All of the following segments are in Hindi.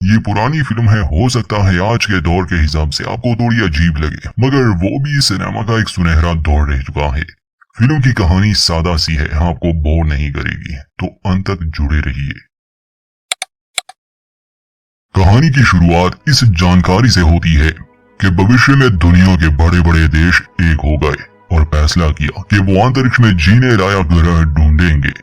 ये पुरानी फिल्म है, हो सकता है आज के दौर के हिसाब से आपको थोड़ी अजीब लगे, मगर वो भी सिनेमा का एक सुनहरा दौर रह चुका है। फिल्म की कहानी सादा सी है, आपको बोर नहीं करेगी, तो अंत तक जुड़े रहिए। कहानी की शुरुआत इस जानकारी से होती है कि भविष्य में दुनिया के बड़े बड़े देश एक हो गए और फैसला किया कि वो अंतरिक्ष में जीने लायक ग्रह ढूंढेंगे।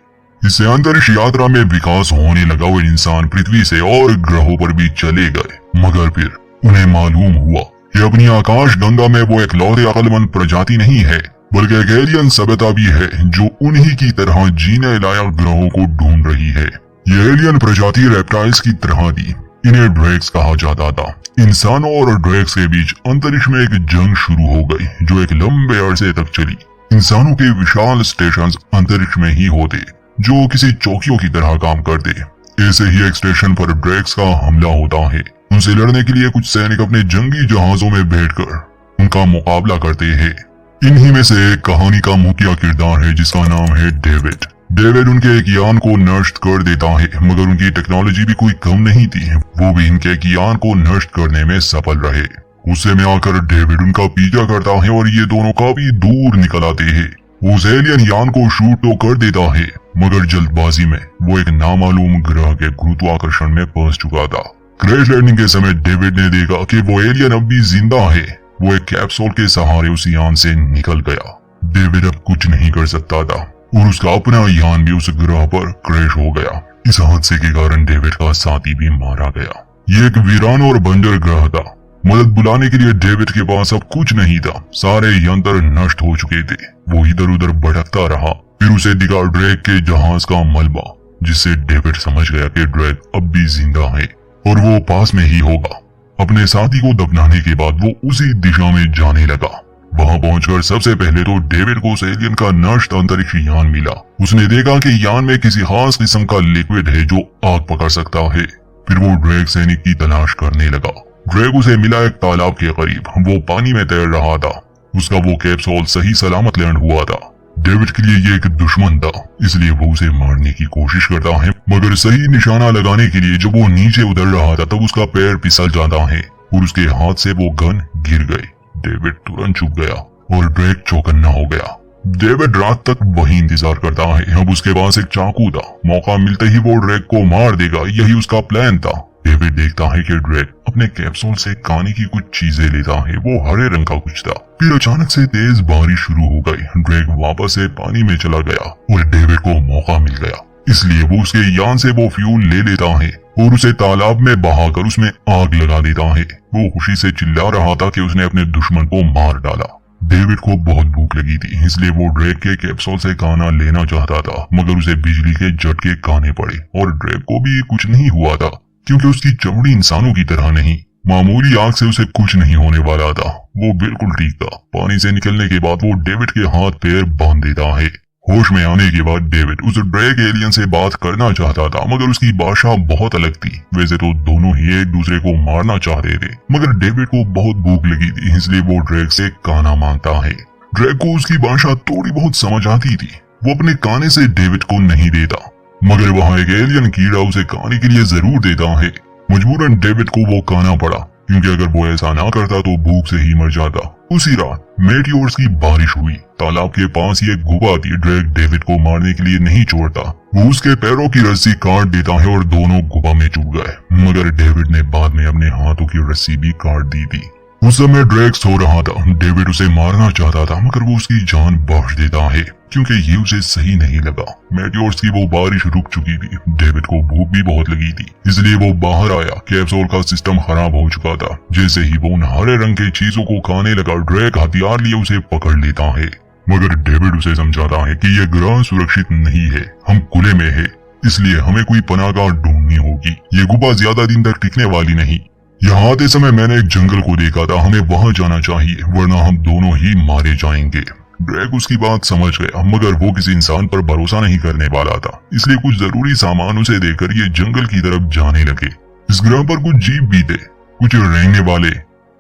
इससे अंतरिक्ष यात्रा में विकास होने लगा और इंसान पृथ्वी से और ग्रहों पर भी चले गए। मगर फिर उन्हें मालूम हुआ कि अपनी आकाश गंगा में वो इकलौते अक्लमंद प्रजाति नहीं है, बल्कि एक एलियन सभ्यता भी है जो उन्हीं की तरह जीने लायक ग्रहों को ढूंढ रही है। ये एलियन प्रजाति रेप्टाइल्स की तरह थी। इन्हें ड्रैक्स कहा जाता था। इंसानों और ड्रैक्स के बीच अंतरिक्ष में एक जंग शुरू हो गई जो एक लंबे अरसे तक चली। इंसानों के विशाल स्टेशन अंतरिक्ष में ही होते जो किसी चौकियों की तरह काम करते। ऐसे ही एक स्टेशन पर ड्रैक्स का हमला होता है। उनसे लड़ने के लिए कुछ सैनिक अपने जंगी जहाजों में बैठकर उनका मुकाबला करते हैं। इन्हीं में से एक कहानी का मुखिया किरदार है जिसका नाम है डेविड। डेविड उनके एक यान को नष्ट कर देता है, मगर उनकी टेक्नोलॉजी भी कोई कम नहीं थी। वो भी इनके एक यान को नष्ट करने में सफल रहे। गुस्से में आकर डेविड उनका पीछा करता है और ये दोनों काफी दूर निकल आते हैं। उस एलियन यान को शूट तो कर देता है, मगर जल्दबाजी में वो एक नामालूम ग्रह के गुरुत्वाकर्षण में फंस चुका था। क्रैश लैंडिंग के समय डेविड ने देखा कि वो एलियन अब भी जिंदा है। वो एक कैप्सूल के सहारे उस यान से निकल गया। डेविड अब कुछ नहीं कर सकता था और उसका अपना यान भी उस ग्रह पर क्रैश हो गया। इस हादसे के कारण डेविड का साथी भी मारा गया। ये एक वीरान और बंजर ग्रह था। मदद बुलाने के लिए डेविड के पास अब कुछ नहीं था। सारे यंत्र नष्ट हो चुके थे। वो इधर उधर भटकता रहा। फिर उसे दिखा ड्रैक के जहाज का मलबा, जिससे डेविड समझ गया कि ड्रैक अब भी जिंदा है और वो पास में ही होगा। अपने साथी को दफनाने के बाद वो उसी दिशा में जाने लगा। वहां पहुंचकर सबसे पहले तो डेविड को उस एलियन का नष्ट अंतरिक्ष यान मिला। उसने देखा कि यान में किसी खास किस्म का लिक्विड है जो आग पकड़ सकता है। फिर वो ड्रैक सैनिक की तलाश करने लगा। ड्रैक उसे मिला एक तालाब के करीब। वो पानी में तैर रहा था। उसका वो कैप्सूल सही सलामत लैंड हुआ था। डेविड के लिए ये एक दुश्मन था, इसलिए वो उसे मारने की कोशिश करता है, मगर सही निशाना लगाने के लिए जब वो नीचे उतर रहा था तब उसका पैर फिसल जाता है और उसके हाथ से वो गन गिर गई। डेविड तुरंत चुप गया और ड्रैक चौकन्ना हो गया। डेविड रात तक वही इंतजार करता है। अब उसके पास एक चाकू था। मौका मिलते ही वो ड्रैक को मार देगा, यही उसका प्लान था। डेविड देखता है कि ड्रैक अपने कैप्सूल से खाने की कुछ चीजें लेता है। वो हरे रंग का कुछ था। फिर अचानक से तेज बारिश शुरू हो गई। ड्रैक वापस से पानी में चला गया और डेविड को मौका मिल गया, इसलिए वो उसके यान से वो फ्यूल ले लेता है और उसे तालाब में बहाकर उसमें आग लगा देता है। वो खुशी से चिल्ला रहा था कि उसने अपने दुश्मन को मार डाला। डेविड को बहुत भूख लगी थी, इसलिए वो ड्रैक के कैप्सूल से खाना लेना चाहता था, मगर उसे बिजली के झटके खाने पड़े और ड्रैक को भी कुछ नहीं हुआ था क्योंकि उसकी चमड़ी इंसानों की तरह नहीं। मामूली आग से उसे कुछ नहीं होने वाला था। वो बिल्कुल ठीक था। पानी से निकलने के बाद वो डेविड के हाथ पैर बांध देता है। होश में आने के बाद डेविड उस ड्रैक एलियन से बात करना चाहता था, मगर उसकी भाषा बहुत अलग थी। वैसे तो दोनों ही एक दूसरे को मारना चाहते थे, मगर डेविड को बहुत भूख लगी थी, इसलिए वो ड्रैक से खाना मांगता है। ड्रैक को उसकी भाषा थोड़ी बहुत समझ आती थी। वो अपने खाने से डेविड को नहीं देता, मगर वहाँ एक एलियन कीड़ा उसे खाने के लिए जरूर देता है। मजबूरन डेविड को वो खाना पड़ा, क्योंकि अगर वो ऐसा ना करता तो भूख से ही मर जाता। उसी रात मेटियोर्स की बारिश हुई। तालाब के पास ही एक गुफा थी। ड्रैक डेविड को मारने के लिए नहीं छोड़ता। वो उसके पैरों की रस्सी काट देता है और दोनों गुफा में चुभ गए, मगर डेविड ने बाद में अपने हाथों की रस्सी भी काट दी थी। उस समय ड्रैक सो रहा था। डेविड उसे मारना चाहता था, मगर वो उसकी जान बख्श देता है क्योंकि ये उसे सही नहीं लगा। मेटियोर्स की वो बारिश रुक चुकी थी। डेविड को भूख भी बहुत लगी थी, इसलिए वो बाहर आया। कैप्सूल का सिस्टम खराब हो चुका था। जैसे ही वो उन हरे रंग की चीजों को खाने लगा, ड्रैक हथियार लिए उसे पकड़ लेता है, मगर डेविड उसे समझाता है कि यह ग्रह सुरक्षित नहीं है। हम खुले में है, इसलिए हमें कोई पनाहगाह ढूंढनी होगी। ये गुफा ज्यादा दिन तक टिकने वाली नहीं। यहाँ आते समय मैंने एक जंगल को देखा था। हमें वहां जाना चाहिए, वरना हम दोनों ही मारे जाएंगे। ड्रैक उसकी बात समझ गया, मगर वो किसी इंसान पर भरोसा नहीं करने वाला था, इसलिए कुछ जरूरी सामान उसे देकर ये जंगल की तरफ जाने लगे। इस ग्रह पर कुछ जीव भी थे, कुछ रहने वाले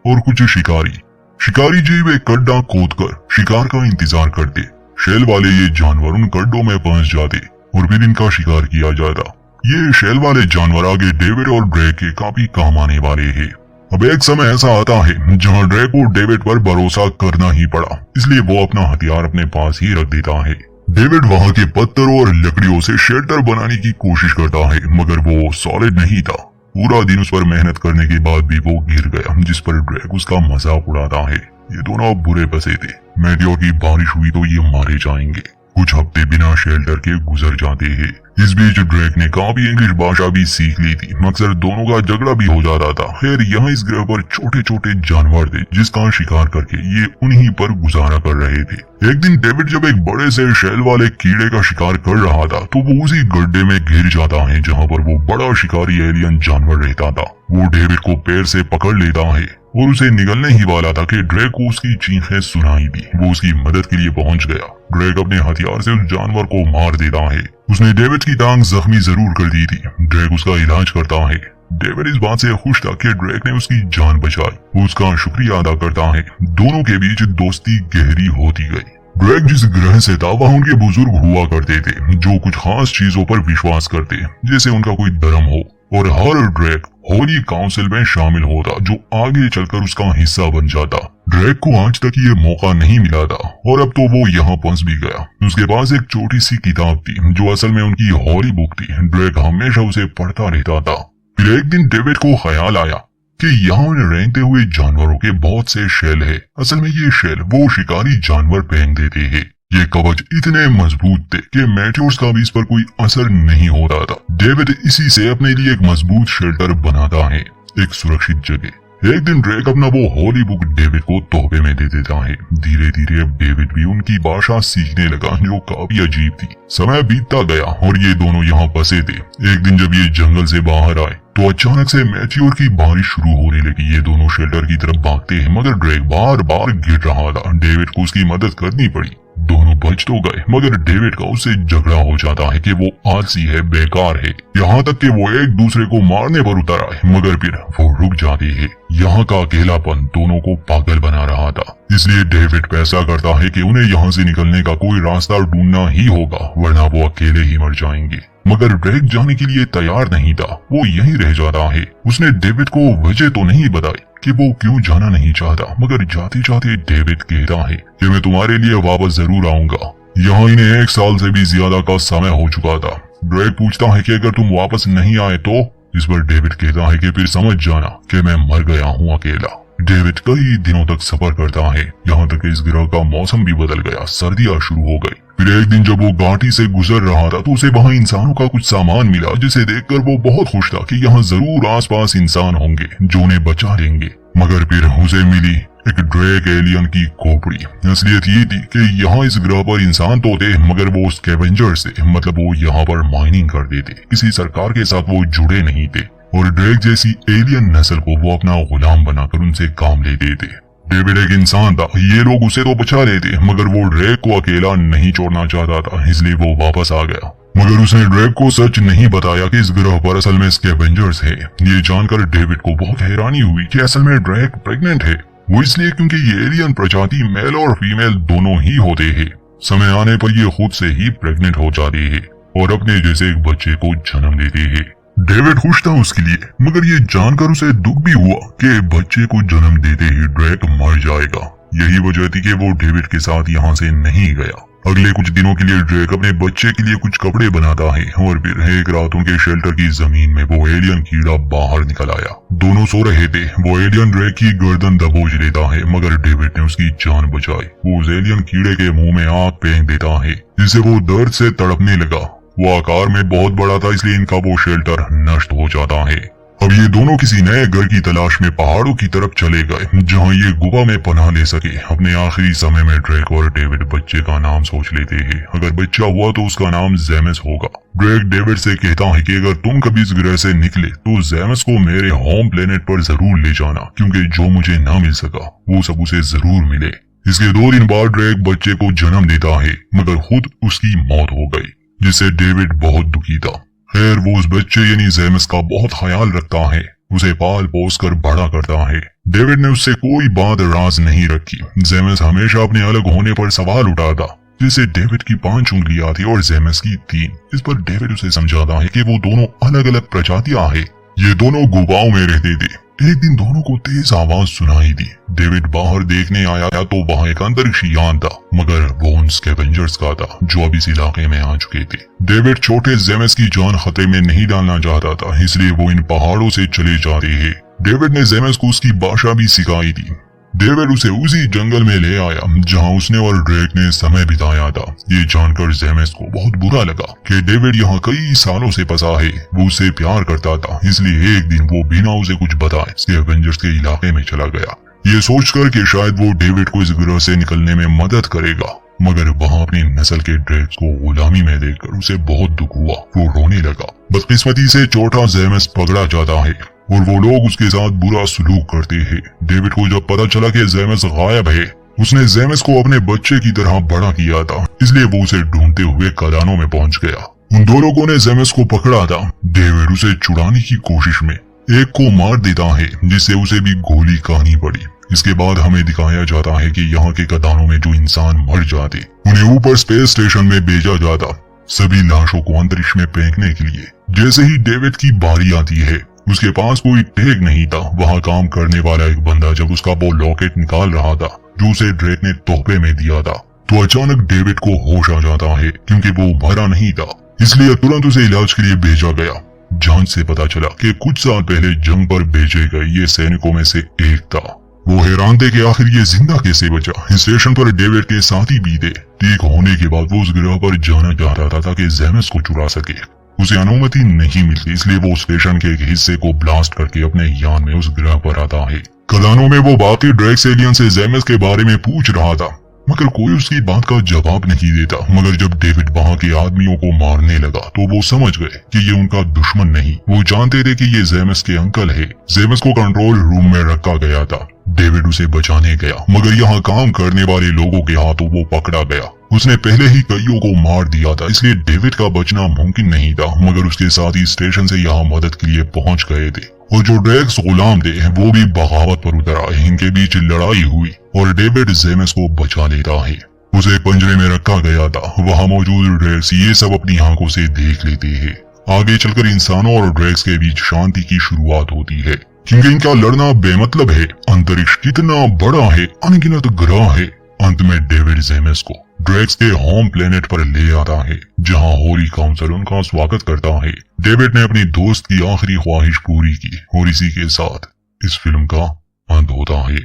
और कुछ शिकारी। शिकारी जीव एक गड्ढा खोदकर शिकार का इंतजार करते। शेल वाले ये जानवर उन गड्ढों में फंस जाते और फिर इनका शिकार किया जाता। ये शेल वाले जानवर आगे डेविड और ड्रेक के काफी काम आने वाले हैं। अब एक समय ऐसा आता है जहां ड्रेक को डेविड पर भरोसा करना ही पड़ा, इसलिए वो अपना हथियार अपने पास ही रख देता है। डेविड वहां के पत्थरों और लकड़ियों से शेल्टर बनाने की कोशिश करता है, मगर वो सॉलिड नहीं था। पूरा दिन उस पर मेहनत करने के बाद भी वो गिर गया, जिस पर ड्रेक उसका मजाक उड़ाता है। ये दोनों बुरे बसे थे। मेटियोर की बारिश हुई तो ये मारे जाएंगे। कुछ हफ्ते बिना शेल्टर के गुजर जाते हैं। इस बीच ड्रेक ने काफी इंग्लिश भाषा भी सीख ली थी। अक्सर दोनों का झगड़ा भी हो जाता था। खैर यहाँ इस ग्रह पर छोटे छोटे जानवर थे जिसका शिकार करके ये उन्हीं पर गुजारा कर रहे थे। एक दिन डेविड जब एक बड़े से शेल वाले कीड़े का शिकार कर रहा था तो वो उसी गड्ढे में गिर जाता है जहाँ पर वो बड़ा शिकारी एलियन जानवर रहता था। वो डेविड को पैर से पकड़ लेता है और उसे निगलने ही वाला था कि ड्रेक को उसकी चीखें सुनाई दी। वो उसकी मदद के लिए पहुंच गया। ड्रेक अपने हथियार से उस जानवर को मार देता है। उसने डेविड की टांग जख्मी जरूर कर दी थी। ड्रेक उसका इलाज करता है। डेविड इस बात से खुश था कि ड्रेक ने उसकी जान बचाई। वो उसका शुक्रिया अदा करता है। दोनों के बीच दोस्ती गहरी होती गई। ड्रेक जिस ग्रह से था वहाँ उनके बुजुर्ग हुआ करते थे जो कुछ खास चीजों पर विश्वास करते, जैसे उनका कोई धर्म हो, और हर ड्रेक होली काउंसिल में शामिल होता जो आगे चलकर उसका हिस्सा बन जाता। ड्रेक को आज तक ये मौका नहीं मिला था और अब तो वो यहाँ फंस भी गया। उसके पास एक छोटी सी किताब थी जो असल में उनकी होली बुक थी। ड्रेक हमेशा उसे पढ़ता रहता था। फिर एक दिन डेविड को ख्याल आया कि यहाँ रेंगते हुए जानवरों के बहुत से शेल है। असल में ये शेल वो शिकारी जानवर फेंक देते हैं। ये कवच इतने मजबूत थे कि मेटियोर्स का भी इस पर कोई असर नहीं हो रहा था। डेविड इसी से अपने लिए एक मजबूत शेल्टर बनाता है, एक सुरक्षित जगह। एक दिन ड्रेक अपना वो होली बुक डेविड को तोहफे में दे देता है। धीरे धीरे अब डेविड भी उनकी भाषा सीखने लगा जो काफी अजीब थी। समय बीतता गया और ये दोनों यहाँ बसे थे। एक दिन जब ये जंगल से बाहर आए तो अचानक से मेटियोर की बारिश शुरू होने लगी। ये दोनों शेल्टर की तरफ भागते हैं मगर ड्रेक बार बार गिर रहा था। डेविड को उसकी मदद करनी पड़ी। दोनों बच तो गए मगर डेविड का उससे झगड़ा हो जाता है कि वो आलसी है, बेकार है। यहाँ तक कि वो एक दूसरे को मारने पर उतर आए मगर फिर वो रुक जाते हैं। यहाँ का अकेलापन दोनों को पागल बना रहा था, इसलिए डेविड फैसला करता है कि उन्हें यहाँ से निकलने का कोई रास्ता ढूंढना ही होगा वरना वो अकेले ही मर जाएंगे। मगर ड्रेक जाने के लिए तैयार नहीं था। वो यहीं रह जाता है। उसने डेविड को वजह तो नहीं बताई कि वो क्यों जाना नहीं चाहता, मगर जाते जाते डेविड कहता है कि मैं तुम्हारे लिए वापस जरूर आऊंगा। यहाँ इन्हें 1 साल से भी ज्यादा का समय हो चुका था। ड्रेक पूछता है कि अगर तुम वापस नहीं आए तो? इस पर डेविड कहता है कि फिर समझ जाना कि मैं मर गया हूँ अकेला। डेविड कई दिनों तक सफर करता है, यहाँ तक इस ग्रह का मौसम भी बदल गया। सर्दियाँ शुरू हो गई। फिर एक दिन जब वो घाटी से गुजर रहा था तो उसे वहाँ इंसानों का कुछ सामान मिला जिसे देखकर वो बहुत खुश था कि यहाँ जरूर आसपास इंसान होंगे जो उन्हें बचा लेंगे। मगर फिर उसे मिली एक ड्रेक एलियन की खोपड़ी। असलियत ये थी कि यहाँ इस ग्रह पर इंसान तो थे मगर वो स्कैवेंजर्स थे, मतलब वो यहाँ पर माइनिंग करते थे। किसी सरकार के साथ वो जुड़े नहीं थे और ड्रेक जैसी एलियन नस्ल को वो अपना गुलाम बनाकर उनसे काम लेते थे। डेविड एक इंसान था। ये लोग उसे तो बचा लेते मगर वो ड्रेक को अकेला नहीं छोड़ना चाहता था, इसलिए वो वापस आ गया। मगर उसने ड्रेक को सच नहीं बताया कि इस ग्रह पर असल में स्कैवेंजर्स है। ये जानकर डेविड को बहुत हैरानी हुई कि असल में ड्रेक प्रेग्नेंट है। वो इसलिए क्योंकि ये एलियन प्रजाति मेल और फीमेल दोनों ही होते हैं। समय आने पर ये खुद से ही प्रेग्नेंट हो जाते हैं और अपने जैसे एक बच्चे को जन्म देते हैं। डेविड खुश था उसके लिए, मगर ये जानकर उसे दुख भी हुआ कि बच्चे को जन्म देते ही ड्रेक मर जाएगा। यही वजह थी कि वो डेविड के साथ यहाँ से नहीं गया। अगले कुछ दिनों के लिए ड्रेक अपने बच्चे के लिए कुछ कपड़े बनाता है और फिर एक रात उनके शेल्टर की जमीन में वो एलियन कीड़ा बाहर निकल आया। दोनों सो रहे थे। वो एलियन ड्रेक की गर्दन दबोच लेता है मगर डेविड ने उसकी जान बचाई। वो उस एलियन कीड़े के मुंह में आग फेंक देता है जिससे वो दर्द से तड़पने लगा। वो आकार में बहुत बड़ा था इसलिए इनका वो शेल्टर नष्ट हो जाता है। अब ये दोनों किसी नए घर की तलाश में पहाड़ों की तरफ चले गए जहां ये गुफा में पनाह ले सके। अपने आखिरी समय में ड्रेक और डेविड बच्चे का नाम सोच लेते हैं। अगर बच्चा हुआ तो उसका नाम जेमस होगा। ड्रेक डेविड से कहता है कि अगर तुम कभी इस ग्रह से निकले तो जेमस को मेरे होम प्लेनेट पर जरूर ले जाना, क्योंकि जो मुझे ना मिल सका वो सब उसे जरूर मिले। इसके 2 दिन बाद ड्रेक बच्चे को जन्म देता है मगर खुद उसकी मौत हो गई, जिससे डेविड बहुत दुखी था। खैर वो उस बच्चे यानी जेमस का बहुत ख्याल रखता है, उसे पाल पोस कर बड़ा करता है। डेविड ने उससे कोई बात राज नहीं रखी। जेमस हमेशा अपने अलग होने पर सवाल उठाता जैसे डेविड की 5 उंगलियां थी और जेमस की 3। इस पर डेविड उसे समझाता है कि वो दोनों अलग अलग प्रजातियां हैं। ये दोनों गुफाओं में रहते थे। एक दिन दोनों को तेज आवाज सुनाई दी। डेविड बाहर देखने आया तो वहाँ एक अंतरिक्षी यान था, मगर वो उन स्कैवेंजर्स का था जो अब इस इलाके में आ चुके थे। डेविड छोटे जेमस की जान खतरे में नहीं डालना चाहता था, इसलिए वो इन पहाड़ों से चले जा रहे हैं। डेविड ने जेमस को उसकी भाषा भी सिखाई थी। डेविड उसे उसी जंगल में ले आया जहां उसने और ड्रेक ने समय बिताया था। ये जानकर जेमस को बहुत बुरा लगा कि डेविड यहाँ कई सालों से फंसा है। वो उसे प्यार करता था, इसलिए एक दिन वो बिना उसे कुछ बताए स्कैवेंजर्स के इलाके में चला गया, ये सोचकर कि शायद वो डेविड को इस ग्रह से निकलने में मदद करेगा। मगर वहाँ अपनी नस्ल के ड्रेक्स को गुलामी में देखकर उसे बहुत दुख हुआ। वो रोने लगा। बदकिस्मती से छोटा जेमस पकड़ा जाता है और वो लोग उसके साथ बुरा सलूक करते हैं। डेविड को जब पता चला कि जेमस गायब है, उसने जेमस को अपने बच्चे की तरह बड़ा किया था, इसलिए वो उसे ढूंढते हुए खदानों में पहुंच गया। उन दो लोगों ने जेमस को पकड़ा था। डेविड उसे छुड़ाने की कोशिश में एक को मार देता है, जिससे उसे भी गोली खानी पड़ी। इसके बाद हमें दिखाया जाता है कि यहाँ के खदानों में जो इंसान मर जाते, उन्हें ऊपर स्पेस स्टेशन में भेजा जाता, सभी लाशों को अंतरिक्ष में फेंकने के लिए। जैसे ही डेविड की बारी आती है, उसके पास कोई टैग नहीं था। वहाँ काम करने वाला एक बंदा जब उसका वो लॉकेट निकाल रहा था जो उसे ड्रेक ने तोहफे में दिया था, तो अचानक डेविड को होश आ जाता है। क्योंकि वो मरा नहीं था, इसलिए तुरंत उसे इलाज के लिए भेजा गया। जांच से पता चला कि कुछ साल पहले जंग पर भेजे गए ये सैनिकों में से एक था। वो हैरान थे कि आखिर ये जिंदा कैसे बचा। स्टेशन पर डेविड के साथी भी थे। ठीक होने के बाद वो उस ग्रह पर जाना चाहता था ताकि जेमस को चुरा सके। उसे अनुमति नहीं मिलती, इसलिए वो स्टेशन के एक हिस्से को ब्लास्ट करके अपने यान में उस ग्रह पर आता है। खदानों में वो बाकी ड्रेक्स एलियन से जेमस के बारे में पूछ रहा था, मगर कोई उसकी बात का जवाब नहीं देता। मगर जब डेविड वहाँ के आदमियों को मारने लगा तो वो समझ गए कि ये उनका दुश्मन नहीं। वो जानते थे कि ये जेमस के अंकल है। जेमस को कंट्रोल रूम में रखा गया था। डेविड उसे बचाने गया, मगर यहाँ काम करने वाले लोगों के हाथों वो पकड़ा गया। उसने पहले ही कईयों को मार दिया था, इसलिए डेविड का बचना मुमकिन नहीं था। मगर उसके साथी स्टेशन से यहाँ मदद के लिए पहुंच गए थे और जो ड्रेक्स गुलाम थे वो भी बगावत पर उतर आए। इनके बीच लड़ाई हुई और डेविड जेमस को बचा लेता है। उसे पंजरे में रखा गया था। वहाँ मौजूद ड्रेक्स ये सब अपनी आंखों से देख लेते हैं। आगे चलकर इंसानों और ड्रेक्स के बीच शांति की शुरुआत होती है, क्योंकि इनका लड़ना बेमतलब है। अंतरिक्ष कितना बड़ा है, अनगिनत ग्रह है। अंत में डेविड जेमस को ड्रेक्स के होम प्लेनेट पर ले आता है, जहां होली काउंसिल उनका स्वागत करता है। डेविड ने अपनी दोस्त की आखिरी ख्वाहिश पूरी की और इसी के साथ इस फिल्म का अंत होता है।